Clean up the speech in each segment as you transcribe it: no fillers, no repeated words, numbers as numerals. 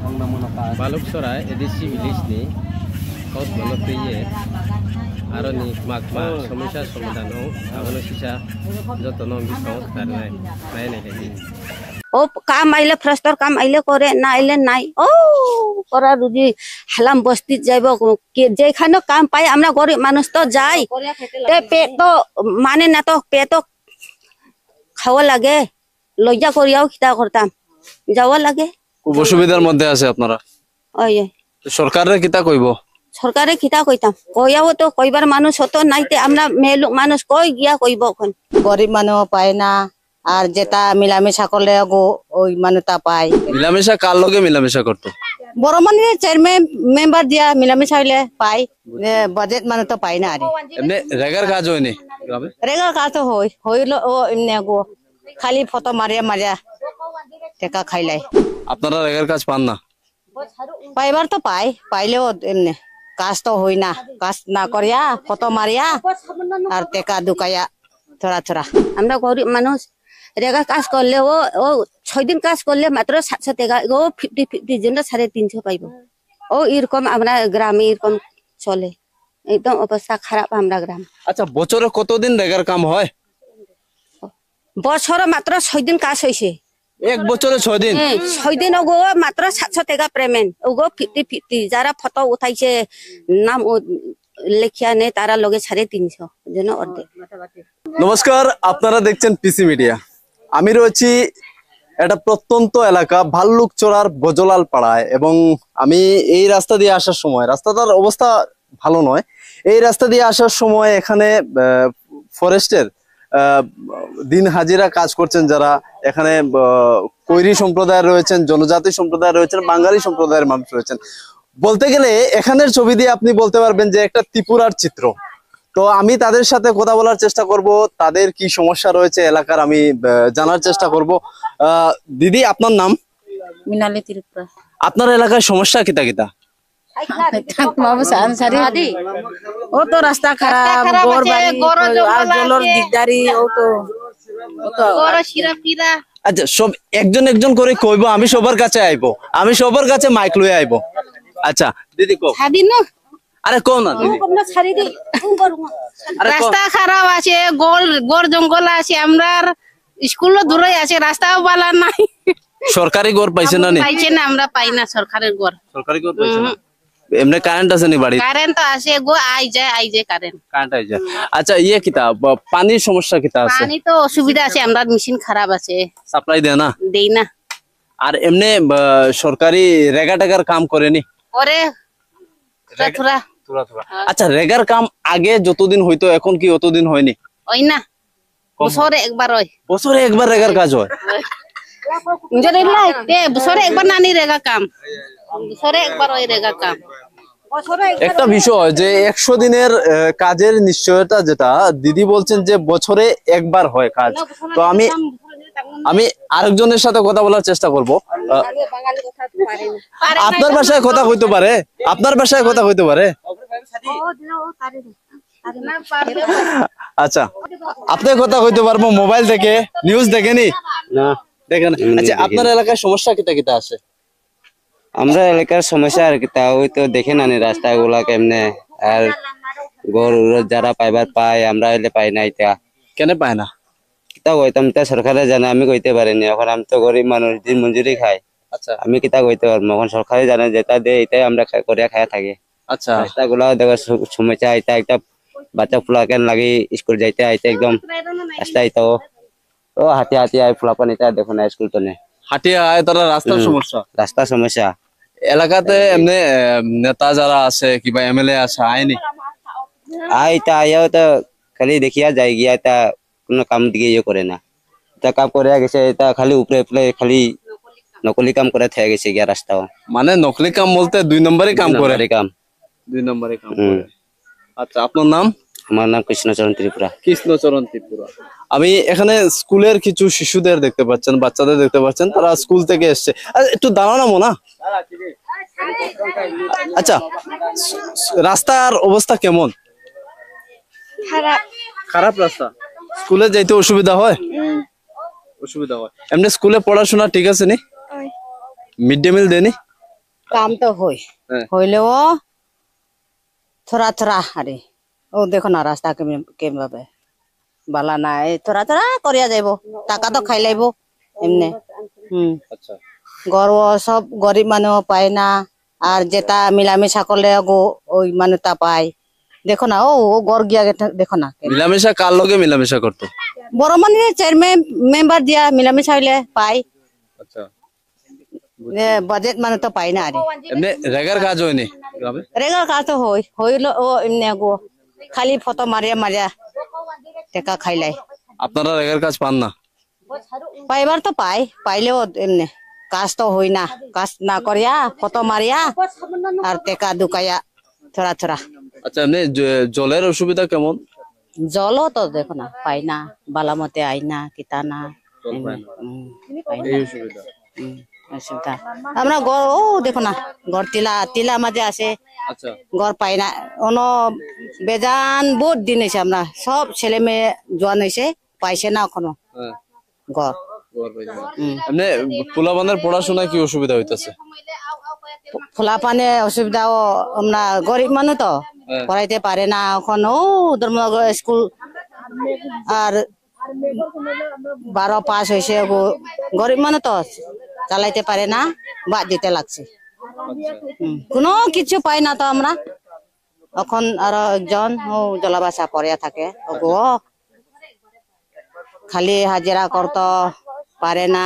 Baluksorai edisi bilis ni kaut monopriye aro ni magma somisa somadan ho abono sisa jotono bisong tarnai nai lagi ও কাম আইলে ফ্রেস্টর কাম আইলে করে না আইলে নাই ও করা রুজি হালাম বস্তি যাইব যেখানে কাম পাই আমরা গরিব মানুষ তো যাই পেট তো মানে না তো পেট তো খাওয়া লাগে লজ্জা করিয়াও খিতা করতাম যাওয়া লাগে খুব অসুবিধার মধ্যে আছে আপনারা ওই সরকারের কিতা কইব সরকারে খিতা কইতাম কইয়াও তো কইবার মানুষ হতো নাইতে আমরা মেয়ে লোক মানুষ কই গিয়া কইব এখন গরিব মানুষ পায় না আর যেটা মিলামিশা করলে ওই মানুষটা পায় মিলামেশা কার লগে মিলামেশা করতো বড় মানে চেয়ারম্যান মেম্বার দিয়া মিলামিশা হইলে পায় বাজেট মানুষ তো পায় না আর এমনি রেগার কাজ হয়নি রেগার কাজ তো হইলো ও এমনি গো খালি ফটো মারিয়া মারিয়া টাকা খাইলাই আপনারা রেগার কাজ পান না পাইবার তো পাইলেও এমনি কাজ তো হই না কাজ না করিয়া ফটো মারিয়া আর টাকা দুকাইয়া থোড়া থোড়া আমরা গরিব মানুষ রেগা কাজ করলে ও 6 দিন কাজ করলে মাত্র 700 টাকা ও 50 জন্য 350 পাইব ও এরকম আমরা গ্রামে এরকম চলে একদম অবস্থা খারাপ আমরা গ্রাম আচ্ছা বছরে কতদিন রেগার কাম হয় বছরে মাত্র 6 দিন কাজ হইছে এক বছরে 6 দিন 6 দিন ওগো মাত্র 700 টাকা পেমেন্ট ওগো 50 যারা ফটো উঠাইছে নাম লেখিয়া নেই তারা লগে 350 জন্য অর্ধেক নমস্কার আপনারা দেখছেন পিসি মিডিয়া আমি রয়েছি একটা প্রত্যন্ত এলাকা ভাল্লুকচড়ার বজলাল পাড়ায় এবং আমি এই রাস্তা দিয়ে আসার সময় রাস্তাটার অবস্থা ভালো নয় এই রাস্তা দিয়ে আসার সময় এখানে ফরেস্টের দিন হাজিরা কাজ করছেন যারা এখানে কৈরি সম্প্রদায়ের রয়েছেন জনজাতি সম্প্রদায়ের রয়েছেন বাঙালি সম্প্রদায়ের মানুষ রয়েছেন বলতে গেলে এখানের ছবি দিয়ে আপনি বলতে পারবেন যে একটা ত্রিপুরার চিত্র তো আমি তাদের সাথে কথা বলার চেষ্টা করব তাদের কি সমস্যা রয়েছে এলাকার আমি জানার চেষ্টা করব দিদি আপনার নাম মিনালি ত্রিপুরা আপনার এলাকার সমস্যা কিতা কিতা ও তো রাস্তা খারাপ জলের দিকদারি ও তো আচ্ছা সব একজন একজন করে কইব আমি সবার কাছে আইবো আমি সবার কাছে মাইক লয়ে আইবো আচ্ছা দিদি কো আরে কোন না রাস্তা খারাপ আছে গোল জঙ্গল আছে আমরা স্কুল দূরে আছে রাস্তাও ভালো নাই সরকারি ঘর পাইছে না পাইছে না আমরা পাই না সরকারের ঘর পাইছে না এমনি কারেন্ট আছে নি বাড়ি কারেন্ট তো আছে গো আই যায় কারেন্ট আই যায় আচ্ছা ইয়ে কিতা পানির সমস্যা কিতা আছে পানি তো অসুবিধা আছে আমরা মেশিন খারাপ আছে সাপ্লাই দেয় না দেই না আর এমনি সরকারি রেগা টাকার কাম করেনি করে থোড়া আচ্ছা রেগার কাম আগে যতদিন হইতো এখন কি অতদিন হয়নি ওই না বছরে একবার হয় বছরে একবার রেগার কাজ হয় বছরে একবার নানি রেগা কাম বছরে একবার ওই রেগা কাম একটা বিষয় যে 100 দিনের কাজের নিশ্চয়তা যেটা দিদি বলছেন যে বছরে একবার হয় কাজ তো আমি আরেকজনের সাথে কথা বলার চেষ্টা করব আপনার ভাষায় কথা হইতে পারে আচ্ছা আপনি কথা কইতে পারবো মোবাইল থেকে নিউজ দেখেনি না দেখেন আচ্ছা আপনার এলাকায় সমস্যা কিতা কিতা আছে আমরা এলাকার সমস্যা আর কিতা ওই তো দেখে না রাস্তাগুলা কেমনে আর গরু যারা পাইবার পায় আমরা এলে পাই না এটা কেন পায় না কিতা কইতাম তা সরকারে জানে আমি কইতে পারিনি এখন আমি তো গরিব মানুষ দিন মজুরি খাই আচ্ছা আমি কিতা কইতে পারবো এখন সরকারে জানে যেটা দেয় এটাই আমরা করিয়া খাইয়া থাকি আচ্ছা রাস্তাগুলা দেখো সমস্যা এটা একটা বাচ্চা ফুলা কেন লাগে স্কুল যাইতে আইতে একদম রাস্তা আইতো ও হাতি আই ফুলা পানি এটা দেখো না স্কুল তো নেই হাটিয়া আয় তারা রাস্তার সমস্যা এলাকাতে এমনি নেতা যারা আছে কিবা এমএলএ আছে আইনি আইতা আইও তো খালি দেখিয়া যায় গিয়া তা কোনো কাম দিকে ইয়ে করে না তা কাম করে গেছে এটা খালি উপরে খালি নকলি কাম করে থেকে গেছে গিয়া রাস্তাও মানে নকলি কাম বলতে 2 নম্বরে কাম করে 2 নম্বরে কাম করে আচ্ছা আপনার নাম আমার নাম কৃষ্ণচরণ ত্রিপুরা আমি এখানে স্কুলের কিছু শিশুদের দেখতে পাচ্ছেন বাচ্চাদের দেখতে পাচ্ছেন তারা স্কুল থেকে এসেছে একটু দাঁড়ানো না আচ্ছা রাস্তার অবস্থা কেমন খারাপ রাস্তা স্কুলে যাইতে অসুবিধা হয় এমনি স্কুলে পড়াশোনা ঠিক আছে নি মিড ডে মিল দেনি কাম তো হইলেও থোড়া থোড়া আরে ও দেখো না রাস্তা কেমভাবে বালা নাই থোড়া থোড়া করিয়া যাইব টাকা তো খাই লাইব এমনি আচ্ছা গর্ব সব গরিব মানুষ পায় না আর যেটা মিলামিশা করলে ওই মানুষটা পায় দেখো না ও গড় গিয়া দেখো না মিলামেশা কার লগে মিলামেশা করতো? বড় মানে চেয়ারম্যান মেম্বার দিয়া মিলামিশা হইলে পায় আচ্ছা বাজেট মানে তো পাই না আরে এমনি রেগার কাজ হয়নি গ্রামে? রেগার কাজ তো হইলো ও এমনি গো খালি ফটো মারিয়া মারিয়া টাকা খাইলাই আপনারা রেগার কাজ পান না? পাইবার তো পাইলেও এমনি কাজ তো হই না কাজ না করিয়া ফটো মারিয়া আর টাকা দুকাইয়া থোড়া থোড়া আচ্ছা এমনি জলের অসুবিধা কেমন? জলও তো দেখো না পাই না বালামতে আই না কিতা না এই অসুবিধা অসুবিধা আমরা গড় ও দেখো না গড় টিলা মাঝে আছে আচ্ছা ঘর পাই না অন বেজান বহুত দিন হয়েছে আমরা সব ছেলে মেয়ে জোয়ান হয়েছে পাইছে না এখনো হ্যাঁ ঘর এমনি পোলাপানের পড়াশোনায় কি অসুবিধা হইতাছে? খোলা পানে অসুবিধা ও আমরা গরিব মানুষ তো পড়াইতে পারে না এখন ও ধর্মনগর স্কুল আর 12 পাস হয়েছে গরিব মানুষ তো চালাইতে পারে না বাদ দিতে লাগছে কোনো কিছু পাই না তো আমরা এখন আরো একজন ও জলাবাসা পড়িয়া থাকে ও খালি হাজিরা করতে পারে না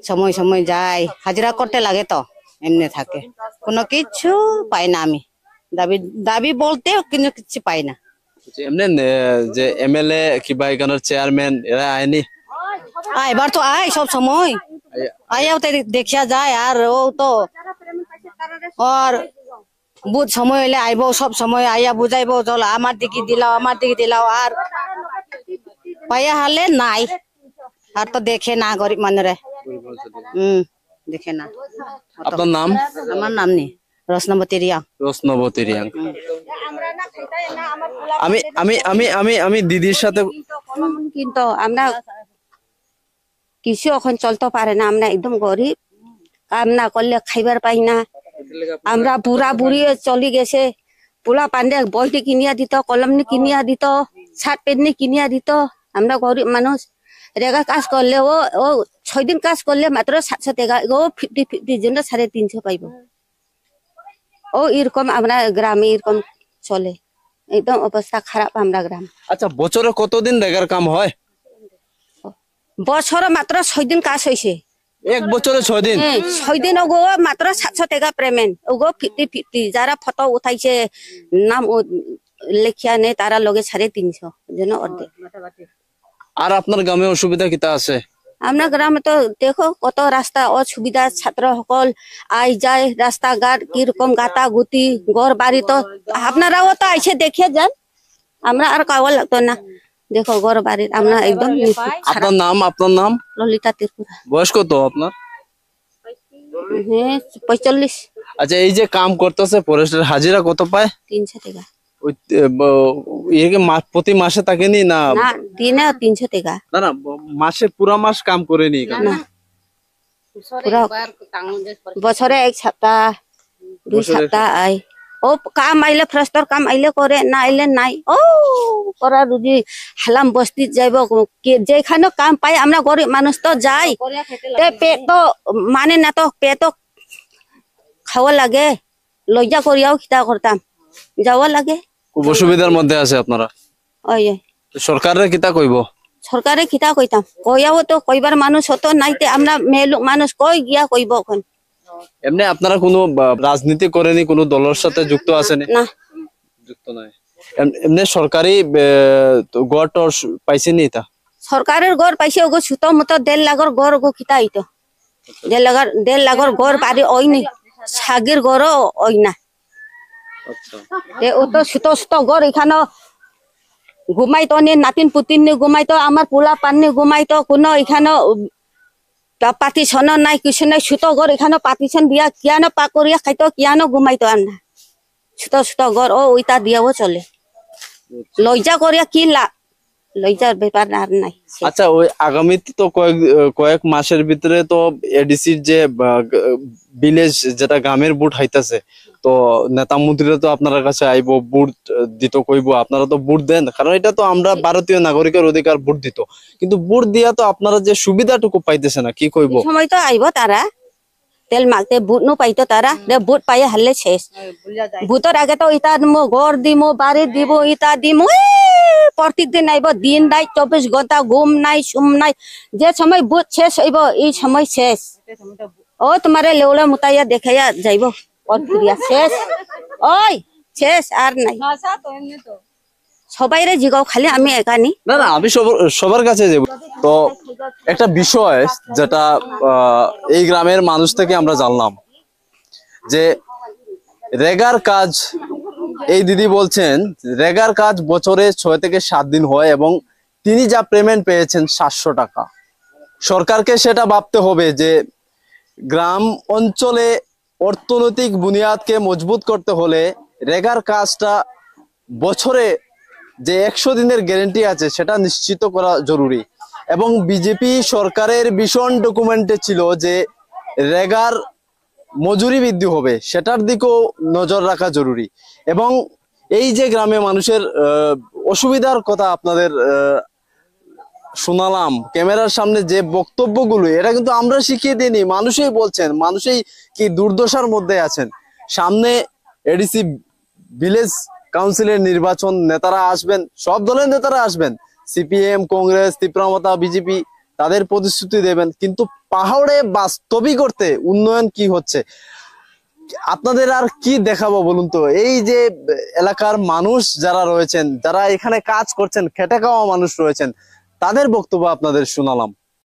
সময় সময় যায় হাজিরা করতে লাগে তো এমনি থাকে কোনো কিছু পাই না আমি দাবি বলতে কিন্তু কিছু পাই না এমনি যে এমএলএ কিবা এখানের চেয়ারম্যান এরা আয়নি? এবার তো আয় সব সময় আয়াও তো দেখিয়া যায় আর ও তো আর বুধ সময় হইলে আইব সব সময় আইয়া বুঝাইব চল আমার দিকে দিলাও আর পাইয়া হালে নাই আর তো দেখে না গরিব মানুষরে দেখে না আপনার নাম? আমার নাম নেই রত্নবতী রিয়া রত্নবতী রিয়া আমি আমি আমি আমি আমি দিদির সাথে কিন্তু আমরা কিছু এখন চলতে পারে না আমরা একদম গরিব কাম না করলে খাইবার পাই না আমরা বুড়া বুড়ি চলি গেছে পোলা পান্ডে বইটি কিনিয়া দিত কলম কিনিয়া দিত শার্ট প্যান্ট কিনিয়া দিত আমরা গরিব মানুষ রেগা কাজ করলে ও 6 দিন কাজ করলে মাত্র 700 টাকা ও 50 জন্য 350 পাইব ও এরকম আমরা গ্রামে এরকম চলে একদম অবস্থা খারাপ আমরা গ্রাম আচ্ছা বছরে কতদিন রেগার কাম হয়? বছরে মাত্র 6 দিন কাজ হয়েছে এক বছরে 6 দিন? 6 দিন ওগো মাত্র 700 টাকা পেমেন্ট ওগো 50 যারা ফটো উঠাইছে নাম লেখিয়া নেই তারা লগে 350 যেন অর্ধেক। আর আপনার গ্রামে অসুবিধা কিতা আছে? আমরা গ্রামে তো দেখো কত রাস্তা অসুবিধা ছাত্র সকল আই যায় রাস্তাঘাট কিরকম গাতা গুতি ঘর বাড়ি তো আপনারাও তো আইসে দেখে যান আমরা আর কাওয়া লাগতো না দেখো ঘর বাড়ি আমরা একদম আপনার নাম? ললিতা ত্রিপুরা। বয়স কত আপনার? হ্যাঁ 45। আচ্ছা এই যে কাম করতেছে ফরেস্টের হাজিরা কত পায়? 300 টাকা। ওই প্রতি মাসে থাকেনি না? না দিনে 300 টাকা। না মাসে পুরা মাস কাম করেনি? না পুরা বছরে 1 সপ্তাহ 2 সপ্তাহ আই ও কাম আইলে ফ্রেস্টর কাম আইলে করে না আইলে নাই ও করা রুজি হালাম বস্তি যাইব যেখানে কাম পাই আমরা গরিব মানুষ তো যাই পেট তো মানে না তো পেট খাওয়া লাগে লজ্জা করিয়াও খিতা করতাম যাওয়া লাগে খুব অসুবিধার মধ্যে আছে আপনারা। ওই সরকারের কিতা কইব? সরকারে খিতা কইতাম কইয়াও তো কইবার মানুষ হতো নাইতে আমরা মেয়ে লোক মানুষ কই গিয়া কইব এখন। এমনি আপনারা কোনো রাজনীতি করেনি, কোনো দলের সাথে যুক্ত আছেন? না যুক্ত নাই। এমনি সরকারি গড় টর পাইছেনি? তা সরকারের গড় পাইছে ওগো ছোট মতো 1.5 লাখর গড় ওগো খিতা হইতো 1.5 লাখর গড় বাড়ি ওই নি সাগের গড় ওই না ও তো ছোট ছোট গড় এখানে ঘুমাইতো নি নাতিন পুতিন নি ঘুমাইতো আমার পোলা পান্নি ঘুমাইতো কোনো এখানে পাতিশন নাই কিছু নাই ছোট গড় এখানে পাতিশন দিয়া কিয়ানো পা করিয়া খাইতো কিয়ানো ঘুমাইতো আমরা ছোট ছোট গড় ও ওইটা দিয়াও চলে লজ্জা করিয়া কি লাভ লইজার ব্যাপার আর নাই। আচ্ছা, ওই আগামীতে তো কয়েক মাসের ভিতরে তো এডিসির যে ভিলেজ যেটা গ্রামের বুট হাইতাছে, তো নেতা মন্ত্রীরা তো আপনার কাছে আইবো, বুট দিত কইব, আপনারা তো বুট দেন, কারণ এটা তো আমরা ভারতীয় নাগরিকের অধিকার বুট দিত, কিন্তু বুট দিয়া তো আপনারা যে সুবিধাটুকু পাইতেছে না, কি কইব? সময় তো আইব তারা তেল মাগতে বুট নো পাইতো তারা বুট পাইয়ে হারলে শেষ। বুটর আগে তো ইটা দিমো, ঘর দিমো, বাড়ি দিব, ইটা দিমো, প্রতিদিন আইব, দিন নাই, 24 ঘন্টা ঘুম নাই, সুম নাই। যে সময় বুট শেষ হইব এই সময় শেষ। ও তোমারে লেউলা মুতাইয়া দেখাইয়া যাইব, প্রক্রিয়া শেষ, ওই শেষ আর নাই। সবাইরে জিগাও, খালি আমি একানি না না, আমি সবার কাছে যাব। তো একটা বিষয় যেটা এই গ্রামের মানুষ থেকে আমরা জানলাম যে রেগার কাজ, এই দিদি বলছেন রেগার কাজ বছরে 6 থেকে 7 দিন হয় এবং তিনি যা পেমেন্ট পেয়েছেন 700 টাকা। সরকারকে সেটা ভাবতে হবে যে গ্রাম অঞ্চলে অর্থনৈতিক বুনিয়াদকে মজবুত করতে হলে রেগার কাজটা বছরে যে 100 দিনের গ্যারান্টি আছে সেটা নিশ্চিত করা জরুরি। এবং বিজেপি সরকারের ভীষণ ডকুমেন্টে ছিল যে রেগার মজুরি বৃদ্ধি হবে, সেটার দিকেও নজর রাখা জরুরি। এবং এই যে গ্রামে মানুষের অসুবিধার কথা আপনাদের শোনালাম ক্যামেরার সামনে, যে বক্তব্যগুলো, এটা কিন্তু আমরা শিখিয়ে দিইনি, মানুষই বলছেন, মানুষই কি দুর্দশার মধ্যে আছেন। সামনে এডিসি ভিলেজ কাউন্সিলের নির্বাচন, নেতারা আসবেন, সব দলের নেতারা আসবেন, সিপিএম, কংগ্রেস, ত্রিপুরা, বিজেপি, তাদের প্রতিশ্রুতি দেবেন, কিন্তু পাহাড়ে বাস্তবিক করতে উন্নয়ন কি হচ্ছে আপনাদের আর কি দেখাবো বলুন তো? এই যে এলাকার মানুষ যারা রয়েছেন, যারা এখানে কাজ করছেন, খেটে খাওয়া মানুষ রয়েছেন, তাদের বক্তব্য আপনাদের শোনালাম।